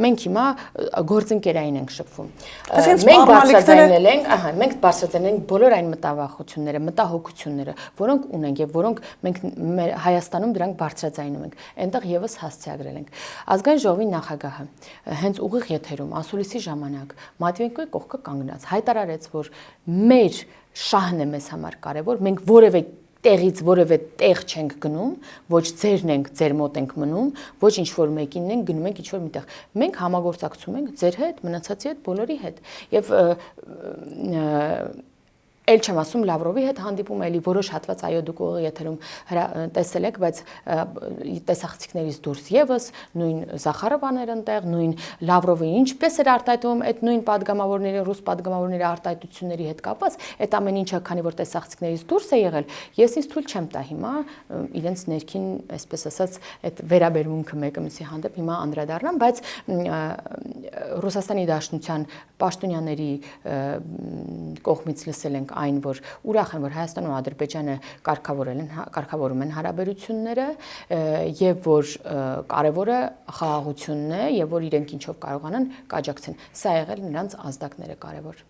մենք հիմա գործընկերային ենք շփվում։ Այսինքն Մենք բարձրաձայնել ենք, մենք բարձրաձայնել ենք բոլոր այն մտավախությունները, մտահոգությունները, որոնք ունենք եւ որոնք մենք Հայաստանում դրանք բարձրաձայնում ենք։ Այնտեղ եւս հասցեագրել ենք։ Ազգային ժողովի նախագահը հենց ուղիղ եթերում ասուլիսի ժամանակ Մատվիենկոյի կողքը կանգնած հայտարարեց, որ մեր շահն է մեզ համար կարևոր, մենք որևէ տեղից որևէ տեղ չենք գնում, ոչ ձերն ենք, ձեր մոտ ենք մնում, ոչ ինչ որ մեկին ենք գնում ենք ինչ որ միտեղ։ Մենք համագործակցում ենք ձեր հետ, մնացածի հետ, բոլորի հետ։ Եվ Էլ չեմ ասում Լավրովի հետ հանդիպում էլի որոշ հատված այո դուք ուղիղ եթերում տեսել եք, բայց տեսախցիկներից դուրս եւս նույն Զախարովան էր ընտեղ, նույն Լավրովը ինչպես էր արտահայտվում այդ նույն падգամավորների, ռուս падգամավորների արտահայտությունների հետ կապված, այդ ամեն ինչը քանի որ տեսախցիկներից դուրս է եղել, ես ինձ թույլ չեմ տա հիմա իրենց ներքին, այսպես ասած, այդ վերաբերմունքը մեկը մյուսի հանդեպ հիմա անդրադառնամ, բայց Ռուսաստանի Դաշնության պաշտոնյաների կողմից լսել ենք այն, որ ուրախ են, որ Հայաստանն ու Ադրբեջանը կարգավորում են հարաբերությունները եւ որ կարևորը խաղաղությունն է եւ որ իրենք ինչով կարողանան կաջակցեն։ Սա եղել նրանց ազդակները կարևոր։